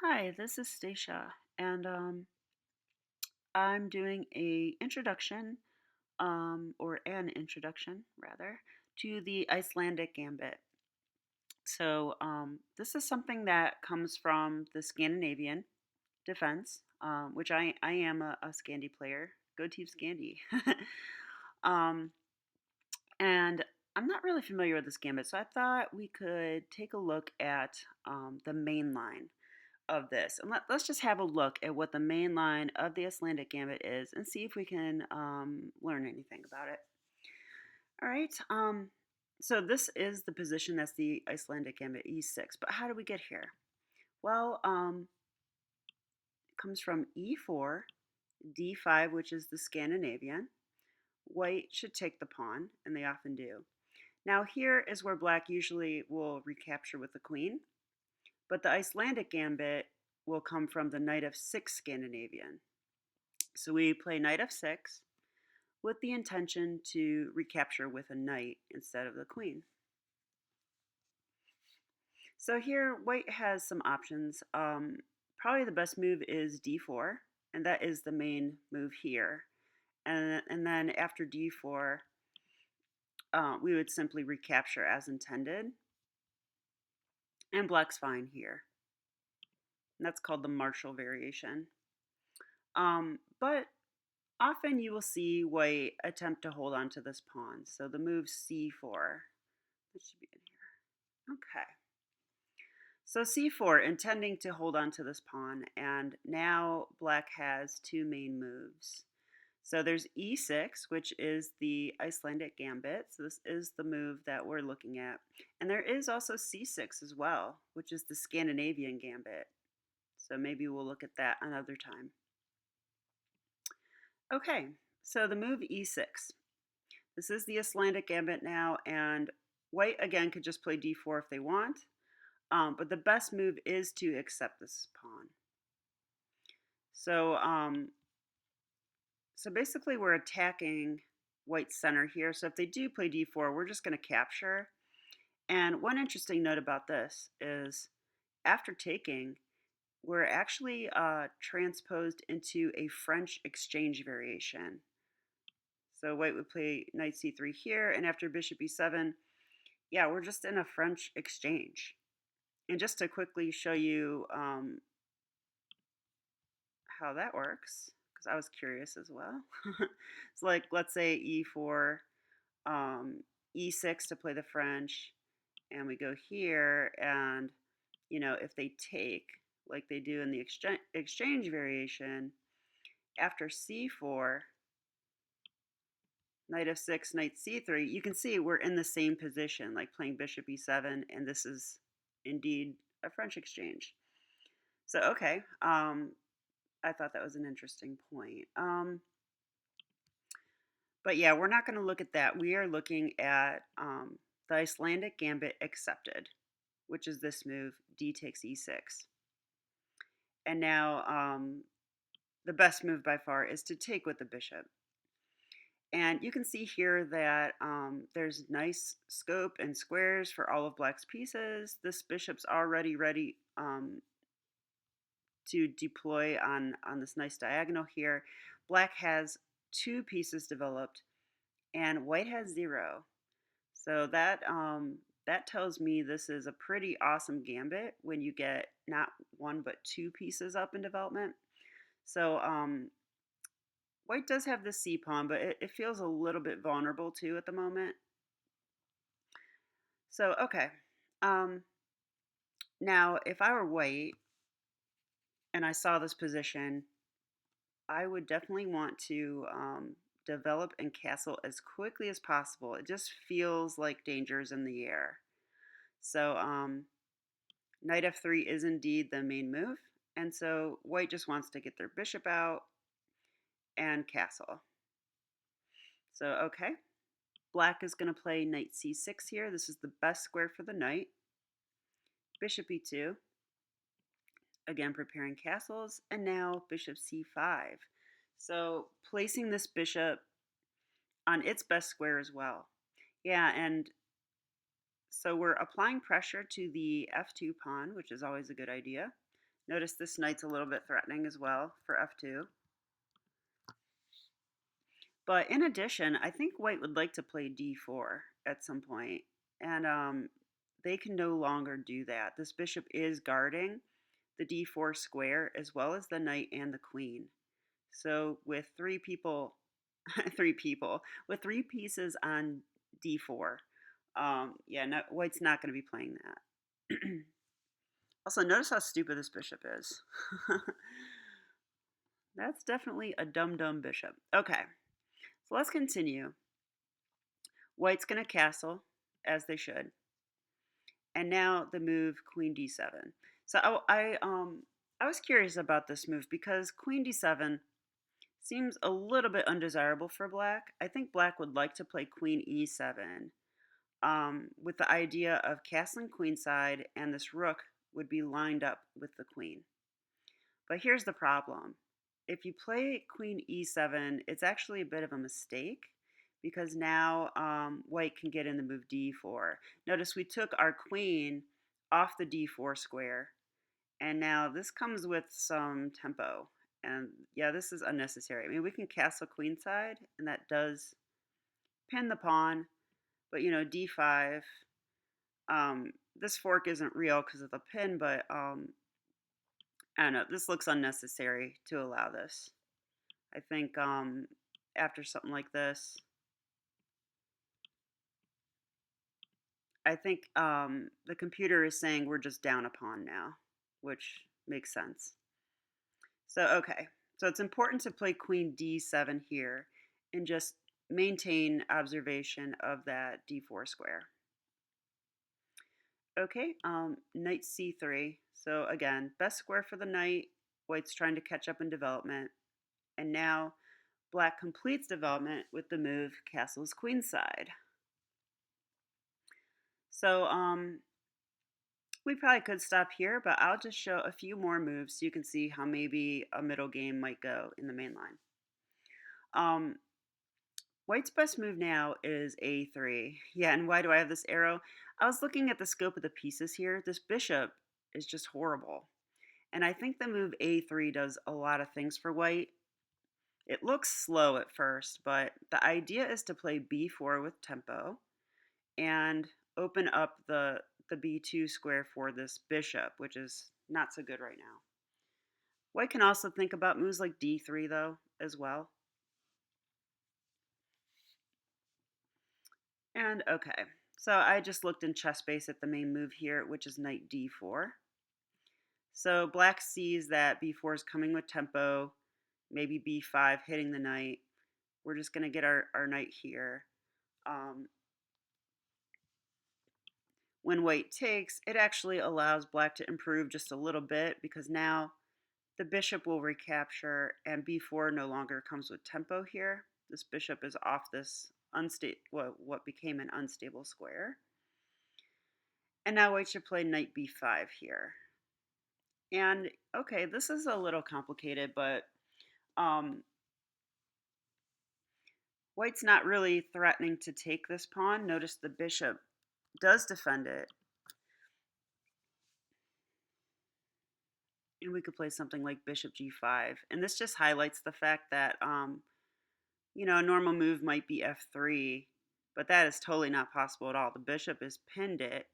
Hi, this is Stacia, and I'm doing an introduction rather, to the Icelandic Gambit. So this is something that comes from the Scandinavian defense, which I am a Scandi player. Go Team Scandi. um, and I'm not really familiar with this gambit, so I thought we could take a look at the main line of this. And let's just have a look at what the main line of the Icelandic Gambit is and see if we can learn anything about it. All right. So this is the position that's the Icelandic Gambit E6. But how do we get here? Well, it comes from E4, D5, which is the Scandinavian. White should take the pawn, and they often do. Now here is where black usually will recapture with the queen. But the Icelandic Gambit will come from the knight of 6 Scandinavian. So we play knight f6 with the intention to recapture with a knight instead of the queen. So here white has some options. Probably the best move is d4, and that is the main move here. And then after d4, we would simply recapture as intended. And black's fine here. And that's called the Marshall variation. But often you will see white attempt to hold on to this pawn. So the move c4. This should be in here. Okay. So c4, intending to hold on to this pawn, and now black has two main moves. So there's e6, which is the Icelandic Gambit. So this is the move that we're looking at. And there is also c6 as well, which is the Scandinavian Gambit. So maybe we'll look at that another time. Okay, so the move e6. This is the Icelandic Gambit now, and white again could just play d4 if they want, but the best move is to accept this pawn. So basically we're attacking white's center here. So if they do play d4, we're just going to capture. And one interesting note about this is after taking, we're actually transposed into a French exchange variation. So white would play knight c3 here, and after bishop e7, yeah, we're just in a French exchange. And just to quickly show you how that works, because I was curious as well. It's like, let's say e4, e6 to play the French, and we go here, and if they take like they do in the exchange variation, after c4, knight f6, knight c3, you can see we're in the same position, like playing bishop e7, and this is indeed a French exchange. So, okay, I thought that was an interesting point. But yeah, we're not going to look at that. We are looking at the Icelandic Gambit accepted, which is this move, d takes e6. And now the best move by far is to take with the bishop. And you can see here that there's nice scope and squares for all of black's pieces. This bishop's already ready to deploy on this nice diagonal here. Black has two pieces developed, and white has 0. So that tells me this is a pretty awesome gambit when you get not one but two pieces up in development. So white does have the c pawn, but it feels a little bit vulnerable too at the moment. So okay, now if I were white and I saw this position, I would definitely want to develop and castle as quickly as possible. It just feels like danger is in the air. So knight f3 is indeed the main move, and so white just wants to get their bishop out and castle. So okay, black is going to play knight c6 here. This is the best square for the knight. Bishop e2. Again, preparing castles, and now bishop c5. So placing this bishop on its best square as well. Yeah, and so we're applying pressure to the f2 pawn, which is always a good idea. Notice this knight's a little bit threatening as well for f2. But in addition, I think white would like to play d4 at some point, and they can no longer do that. This bishop is guarding the d4 square as well as the knight and the queen. So with three with three pieces on d4, yeah, no, white's not going to be playing that. Also, notice how stupid this bishop is. That's definitely a dumb bishop. Okay, so let's continue. White's going to castle, as they should. And now the move queen d7. So I was curious about this move because queen d7 seems a little bit undesirable for black. I think black would like to play queen e7 with the idea of castling queenside, and this rook would be lined up with the queen. But here's the problem. If you play queen e7, it's actually a bit of a mistake because now white can get in the move d4. Notice we took our queen off the d4 square, and now this comes with some tempo. And yeah, this is unnecessary. I mean, we can castle queenside, and that does pin the pawn, but you know, d5, this fork isn't real because of the pin, but I don't know, this looks unnecessary to allow this. I think after something like this, I think the computer is saying we're just down a pawn now, which makes sense. So, okay, so it's important to play queen d7 here and just maintain observation of that d4 square. Okay, knight c3. So again, best square for the knight. White's trying to catch up in development. And now black completes development with the move castles queenside. So we probably could stop here, but I'll just show a few more moves so you can see how maybe a middle game might go in the main line. White's best move now is a3. Yeah, and why do I have this arrow? I was looking at the scope of the pieces here. This bishop is just horrible. And I think the move a3 does a lot of things for white. It looks slow at first, but the idea is to play b4 with tempo and open up the b2 square for this bishop, which is not so good right now. White can also think about moves like d3, though, as well. And okay, so I just looked in ChessBase at the main move here, which is knight d4. So black sees that b4 is coming with tempo, maybe b5 hitting the knight. We're just going to get our knight here. When white takes, it actually allows black to improve just a little bit because now the bishop will recapture and b4 no longer comes with tempo here. This bishop is off this what became an unstable square. And now white should play knight b5 here. And okay, this is a little complicated, but white's not really threatening to take this pawn. Notice the bishop does defend it. And we could play something like bishop g5. And this just highlights the fact that, you know, a normal move might be f3, but that is totally not possible at all. The bishop is pinned it.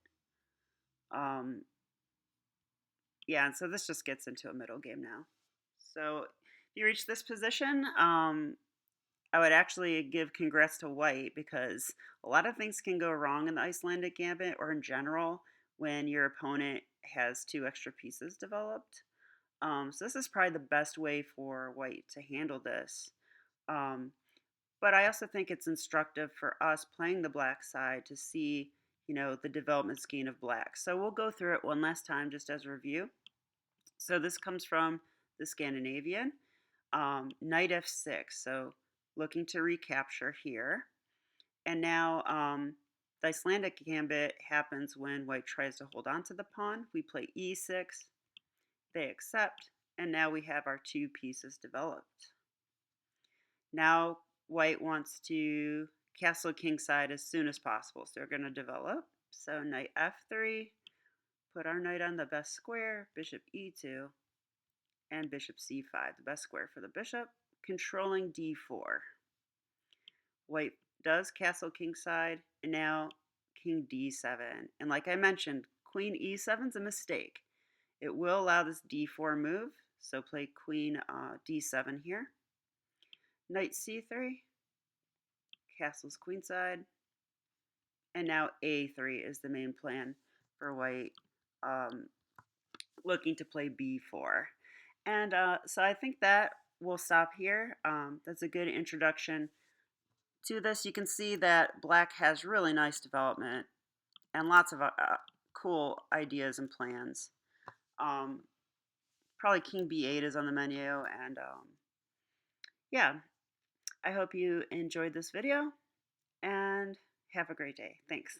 Yeah, and so this just gets into a middle game now. So if you reach this position, I would actually give congrats to white because a lot of things can go wrong in the Icelandic Gambit or in general when your opponent has two extra pieces developed. So this is probably the best way for white to handle this. But I also think it's instructive for us playing the black side to see, you know, the development scheme of black. So we'll go through it one last time just as a review. So this comes from the Scandinavian. Knight f6, so looking to recapture here. And now the Icelandic Gambit happens when white tries to hold on to the pawn. We play e6, they accept, and now we have our two pieces developed. Now white wants to castle kingside as soon as possible, so they're going to develop. So knight f3, put our knight on the best square, bishop e2, and bishop c5, the best square for the bishop, controlling d4. White does castle kingside, and now king d7. And like I mentioned, queen e7 is a mistake. It will allow this d4 move, so play queen d7 here. Knight c3, castles queenside, and now a3 is the main plan for white, looking to play b4. And so I think that we'll stop here. That's a good introduction to this. You can see that black has really nice development and lots of cool ideas and plans. Probably king b8 is on the menu, and yeah, I hope you enjoyed this video, and have a great day. Thanks.